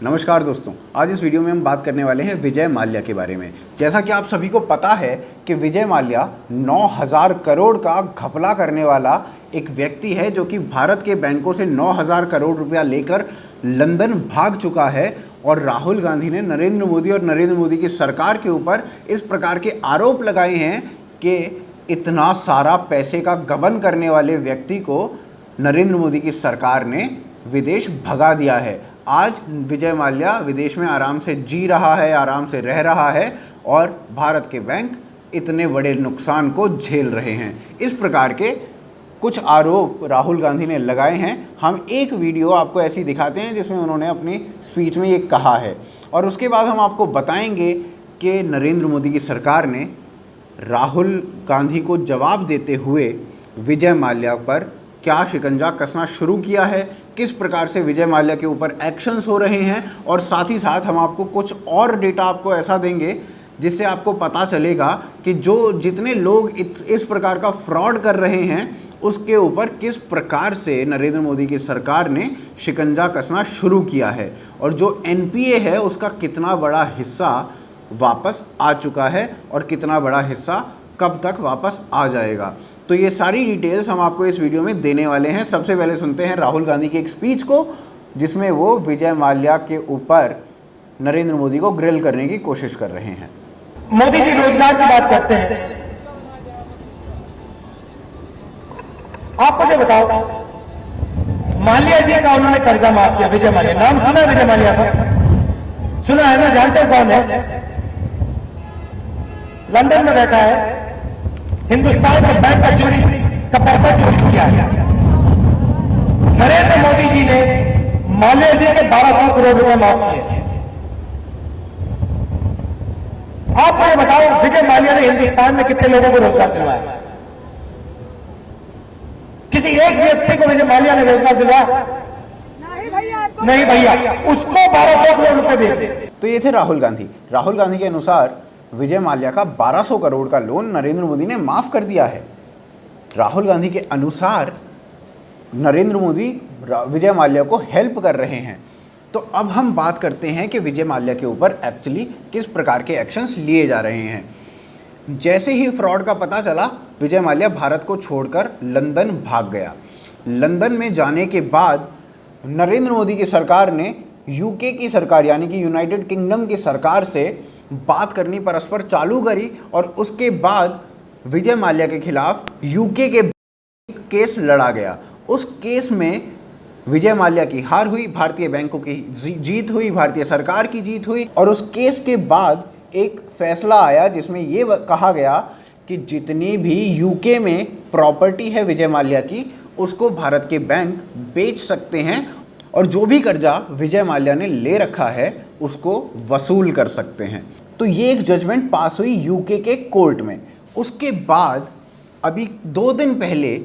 नमस्कार दोस्तों, आज इस वीडियो में हम बात करने वाले हैं विजय माल्या के बारे में। जैसा कि आप सभी को पता है कि विजय माल्या 9000 करोड़ का घपला करने वाला एक व्यक्ति है जो कि भारत के बैंकों से 9000 करोड़ रुपया लेकर लंदन भाग चुका है। और राहुल गांधी ने नरेंद्र मोदी और नरेंद्र मोदी की सरकार के ऊपर इस प्रकार के आरोप लगाए हैं कि इतना सारा पैसे का गबन करने वाले व्यक्ति को नरेंद्र मोदी की सरकार ने विदेश भगा दिया है। आज विजय माल्या विदेश में आराम से जी रहा है, आराम से रह रहा है और भारत के बैंक इतने बड़े नुकसान को झेल रहे हैं। इस प्रकार के कुछ आरोप राहुल गांधी ने लगाए हैं। हम एक वीडियो आपको ऐसी दिखाते हैं जिसमें उन्होंने अपनी स्पीच में ये कहा है और उसके बाद हम आपको बताएंगे कि नरेंद्र मोदी की सरकार ने राहुल गांधी को जवाब देते हुए विजय माल्या पर क्या शिकंजा कसना शुरू किया है, किस प्रकार से विजय माल्या के ऊपर एक्शंस हो रहे हैं और साथ ही साथ हम आपको कुछ और डेटा आपको ऐसा देंगे जिससे आपको पता चलेगा कि जितने लोग इस प्रकार का फ्रॉड कर रहे हैं उसके ऊपर किस प्रकार से नरेंद्र मोदी की सरकार ने शिकंजा कसना शुरू किया है और जो एनपीए है उसका कितना बड़ा हिस्सा वापस आ चुका है और कितना बड़ा हिस्सा कब तक वापस आ जाएगा। तो ये सारी डिटेल्स हम आपको इस वीडियो में देने वाले हैं। सबसे पहले सुनते हैं राहुल गांधी की एक स्पीच को जिसमें वो विजय माल्या के ऊपर नरेंद्र मोदी को ग्रिल करने की कोशिश कर रहे हैं। मोदी जी रोजगार की बात करते हैं। आप मुझे बताओ, माल्या जी का उन्होंने कर्जा माफ किया। विजय माल्या नाम सुना है? विजय माल्या का सुना है ना? जानते कौन है? लंदन में बैठा है, हिंदुस्तान के बैंक का चोरी का पैसा चोरी किया है। नरेंद्र मोदी जी ने माल्या जी के 1200 करोड़ रुपए माफ किए। आप मुझे बताओ, विजय माल्या ने हिंदुस्तान में कितने लोगों को रोजगार दिलवाया? किसी एक व्यक्ति को विजय माल्या ने रोजगार दिलवाया? नहीं भैया, उसको 1200 करोड़ रुपए दे। तो ये थे राहुल गांधी। राहुल गांधी के अनुसार विजय माल्या का 1200 करोड़ का लोन नरेंद्र मोदी ने माफ़ कर दिया है। राहुल गांधी के अनुसार नरेंद्र मोदी विजय माल्या को हेल्प कर रहे हैं। तो अब हम बात करते हैं कि विजय माल्या के ऊपर एक्चुअली किस प्रकार के एक्शंस लिए जा रहे हैं। जैसे ही फ्रॉड का पता चला, विजय माल्या भारत को छोड़कर लंदन भाग गया। लंदन में जाने के बाद नरेंद्र मोदी की सरकार ने यूके की सरकार यानी कि यूनाइटेड किंगडम की सरकार से बात करनी परस्पर चालू करी और उसके बाद विजय माल्या के खिलाफ यूके के केस लड़ा गया। उस केस में विजय माल्या की हार हुई, भारतीय बैंकों की जीत हुई, भारतीय सरकार की जीत हुई और उस केस के बाद एक फैसला आया जिसमें ये कहा गया कि जितनी भी यूके में प्रॉपर्टी है विजय माल्या की उसको भारत के बैंक बेच सकते हैं और जो भी कर्जा विजय माल्या ने ले रखा है उसको वसूल कर सकते हैं। तो ये एक जजमेंट पास हुई यूके के कोर्ट में। उसके बाद अभी 2 दिन पहले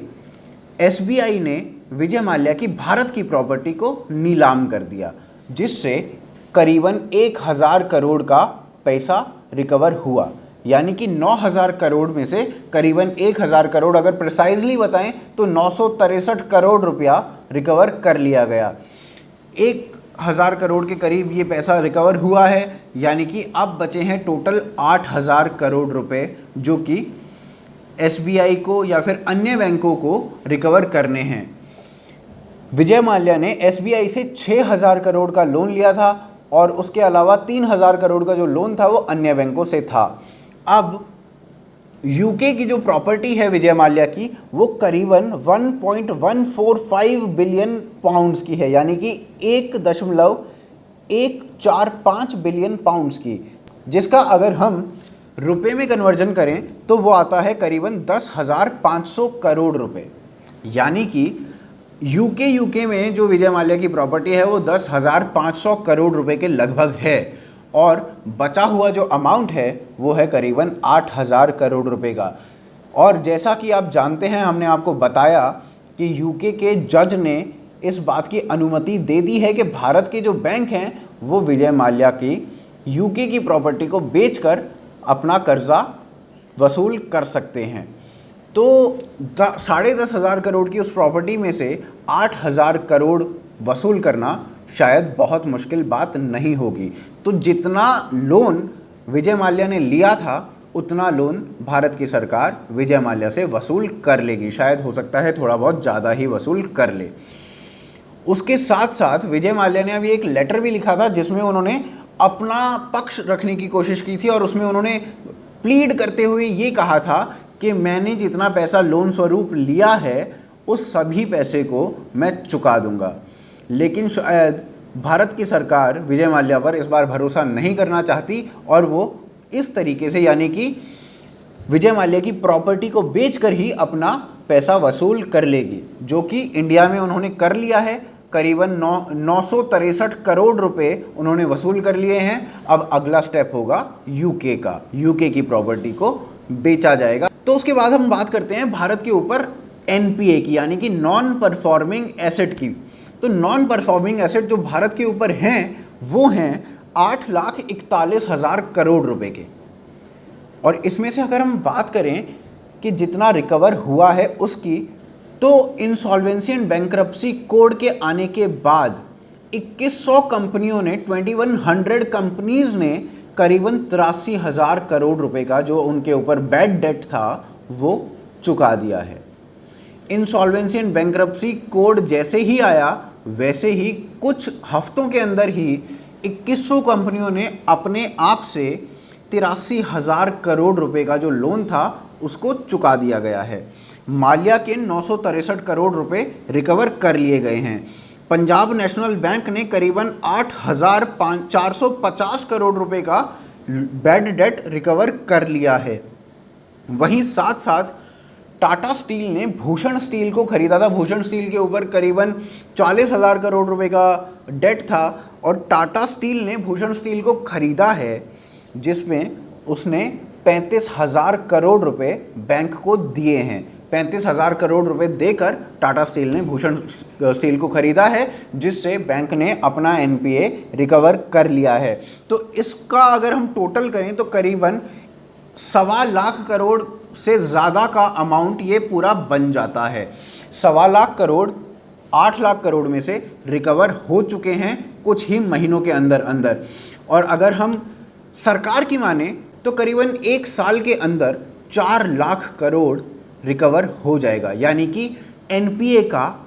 एसबीआई ने विजय माल्या की भारत की प्रॉपर्टी को नीलाम कर दिया जिससे करीबन 1000 करोड़ का पैसा रिकवर हुआ। यानी कि 9000 करोड़ में से करीबन 1000 करोड़, अगर प्रिसाइजली बताएं तो 963 करोड़ रुपया रिकवर कर लिया गया। 1000 करोड़ के करीब ये पैसा रिकवर हुआ है। यानी कि अब बचे हैं टोटल 8000 करोड़ रुपए जो कि एसबीआई को या फिर अन्य बैंकों को रिकवर करने हैं। विजय माल्या ने एसबीआई से 6000 करोड़ का लोन लिया था और उसके अलावा 3000 करोड़ का जो लोन था वो अन्य बैंकों से था। अब यूके की जो प्रॉपर्टी है विजय माल्या की वो करीबन 1.145 बिलियन पाउंड्स की है, यानी कि 1.145 बिलियन पाउंड्स की, जिसका अगर हम रुपए में कन्वर्जन करें तो वो आता है करीबन 10,500 करोड़ रुपए। यानी कि यूके में जो विजय माल्या की प्रॉपर्टी है वो 10,500 करोड़ रुपए के लगभग है और बचा हुआ जो अमाउंट है वो है करीबन 8000 करोड़ रुपए का। और जैसा कि आप जानते हैं, हमने आपको बताया कि यूके के जज ने इस बात की अनुमति दे दी है कि भारत के जो बैंक हैं वो विजय माल्या की यूके की प्रॉपर्टी को बेचकर अपना कर्जा वसूल कर सकते हैं। तो 10,500 करोड़ की उस प्रॉपर्टी में से 8000 करोड़ वसूल करना शायद बहुत मुश्किल बात नहीं होगी। तो जितना लोन विजय माल्या ने लिया था उतना लोन भारत की सरकार विजय माल्या से वसूल कर लेगी। शायद हो सकता है थोड़ा बहुत ज़्यादा ही वसूल कर ले। उसके साथ साथ विजय माल्या ने अभी एक लेटर भी लिखा था जिसमें उन्होंने अपना पक्ष रखने की कोशिश की थी और उसमें उन्होंने प्लीड करते हुए ये कहा था कि मैंने जितना पैसा लोन स्वरूप लिया है उस सभी पैसे को मैं चुका दूंगा। लेकिन शायद भारत की सरकार विजय माल्या पर इस बार भरोसा नहीं करना चाहती और वो इस तरीके से यानी कि विजय माल्या की प्रॉपर्टी को बेचकर ही अपना पैसा वसूल कर लेगी, जो कि इंडिया में उन्होंने कर लिया है। करीबन 963 करोड़ रुपए उन्होंने वसूल कर लिए हैं। अब अगला स्टेप होगा यूके का, यूके की प्रॉपर्टी को बेचा जाएगा। तो उसके बाद हम बात करते हैं भारत के ऊपर एनपीए की, यानी कि नॉन परफॉर्मिंग एसेट की। तो नॉन परफॉर्मिंग एसेट जो भारत के ऊपर हैं वो हैं 8,41,000 करोड़ रुपए के। और इसमें से अगर हम बात करें कि जितना रिकवर हुआ है उसकी, तो इंसॉल्वेंसी एंड बैंक्रप्सी कोड के आने के बाद 2100 कंपनियों ने 2100 कंपनीज ने करीबन 83,000 करोड़ रुपए का जो उनके ऊपर बैड डेट था वो चुका दिया है। इंसॉल्वेंसी एंड बैंक्रप्सी कोड जैसे ही आया वैसे ही कुछ हफ्तों के अंदर ही 2100 कंपनियों ने अपने आप से 83,000 करोड़ रुपए का जो लोन था उसको चुका दिया गया है। माल्या के 963 करोड़ रुपए रिकवर कर लिए गए हैं। पंजाब नेशनल बैंक ने करीबन 8,450 करोड़ रुपए का बैड डेट रिकवर कर लिया है। वहीं साथ साथ टाटा स्टील ने भूषण स्टील को खरीदा था। भूषण स्टील के ऊपर करीबन 40,000 करोड़ रुपए का डेट था और टाटा स्टील ने भूषण स्टील को खरीदा है जिसमें उसने 35,000 करोड़ रुपए बैंक को दिए हैं। 35,000 करोड़ रुपए देकर टाटा स्टील ने भूषण स्टील को खरीदा है जिससे बैंक ने अपना एनपीए रिकवर कर लिया है। तो इसका अगर हम टोटल करें तो करीबन 1.25 लाख करोड़ से ज़्यादा का अमाउंट ये पूरा बन जाता है। 1.25 लाख करोड़ 8 लाख करोड़ में से रिकवर हो चुके हैं कुछ ही महीनों के अंदर अंदर। और अगर हम सरकार की माने तो करीबन 1 साल के अंदर 4 लाख करोड़ रिकवर हो जाएगा, यानी कि एनपीए का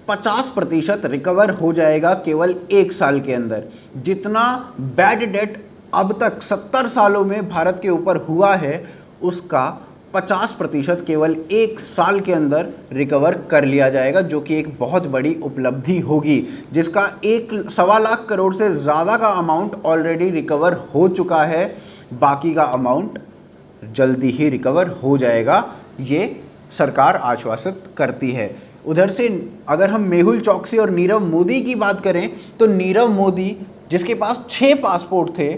50% रिकवर हो जाएगा केवल 1 साल के अंदर। जितना बैड डेट अब तक 70 सालों में भारत के ऊपर हुआ है उसका 50% केवल 1 साल के अंदर रिकवर कर लिया जाएगा, जो कि एक बहुत बड़ी उपलब्धि होगी, जिसका 1.25 लाख करोड़ से ज़्यादा का अमाउंट ऑलरेडी रिकवर हो चुका है। बाकी का अमाउंट जल्दी ही रिकवर हो जाएगा, ये सरकार आश्वासित करती है। उधर से अगर हम मेहुल चौकसी और नीरव मोदी की बात करें तो नीरव मोदी जिसके पास 6 पासपोर्ट थे,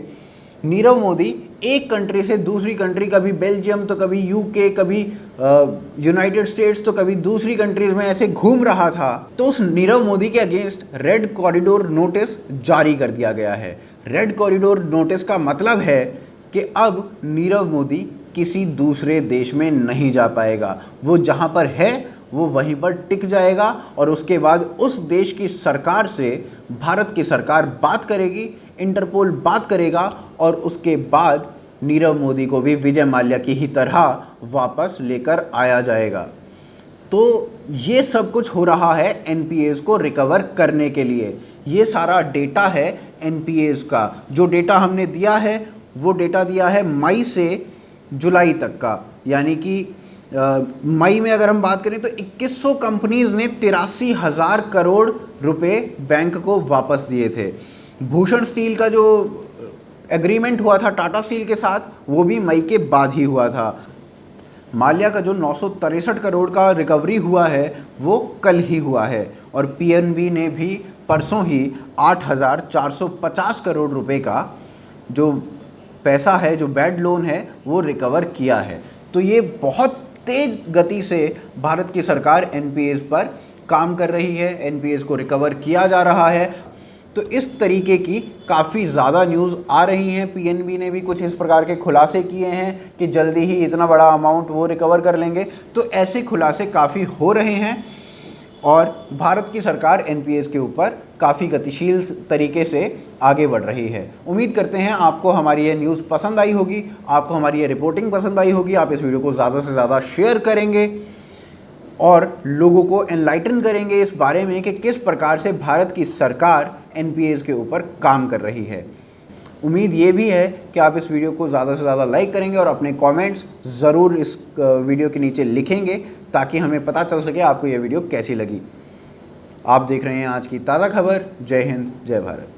नीरव मोदी एक कंट्री से दूसरी कंट्री, कभी बेल्जियम तो कभी यूके, कभी यूनाइटेड स्टेट्स तो कभी दूसरी कंट्रीज़ में ऐसे घूम रहा था। तो उस नीरव मोदी के अगेंस्ट रेड कॉरिडोर नोटिस जारी कर दिया गया है। रेड कॉरिडोर नोटिस का मतलब है कि अब नीरव मोदी किसी दूसरे देश में नहीं जा पाएगा। वो जहाँ पर है वो वहीं पर टिक जाएगा और उसके बाद उस देश की सरकार से भारत की सरकार बात करेगी, इंटरपोल बात करेगा और उसके बाद नीरव मोदी को भी विजय माल्या की ही तरह वापस लेकर आया जाएगा। तो ये सब कुछ हो रहा है एनपीएस को रिकवर करने के लिए। ये सारा डेटा है एनपीएस का। जो डेटा हमने दिया है वो डेटा दिया है मई से जुलाई तक का, यानी कि मई में अगर हम बात करें तो 2100 कंपनीज ने 83,000 करोड़ रुपए बैंक को वापस दिए थे। भूषण स्टील का जो एग्रीमेंट हुआ था टाटा स्टील के साथ वो भी मई के बाद ही हुआ था। माल्या का जो 963 करोड़ का रिकवरी हुआ है वो कल ही हुआ है और पीएनबी ने भी परसों ही 8,450 करोड़ रुपए का जो पैसा है, जो बैड लोन है, वो रिकवर किया है। तो ये बहुत तेज गति से भारत की सरकार एनपीएस पर काम कर रही है, एनपीएस को रिकवर किया जा रहा है। तो इस तरीके की काफ़ी ज़्यादा न्यूज़ आ रही हैं। पीएनबी ने भी कुछ इस प्रकार के खुलासे किए हैं कि जल्दी ही इतना बड़ा अमाउंट वो रिकवर कर लेंगे। तो ऐसे खुलासे काफ़ी हो रहे हैं और भारत की सरकार एनपीएस के ऊपर काफ़ी गतिशील तरीके से आगे बढ़ रही है। उम्मीद करते हैं आपको हमारी ये न्यूज़ पसंद आई होगी, आपको हमारी ये रिपोर्टिंग पसंद आई होगी। आप इस वीडियो को ज़्यादा से ज़्यादा शेयर करेंगे और लोगों को एनलाइटन करेंगे इस बारे में कि किस प्रकार से भारत की सरकार एनपीएस के ऊपर काम कर रही है। उम्मीद ये भी है कि आप इस वीडियो को ज़्यादा से ज़्यादा लाइक करेंगे और अपने कमेंट्स ज़रूर इस वीडियो के नीचे लिखेंगे ताकि हमें पता चल सके आपको ये वीडियो कैसी लगी। आप देख रहे हैं आज की ताज़ा खबर। जय हिंद, जय भारत।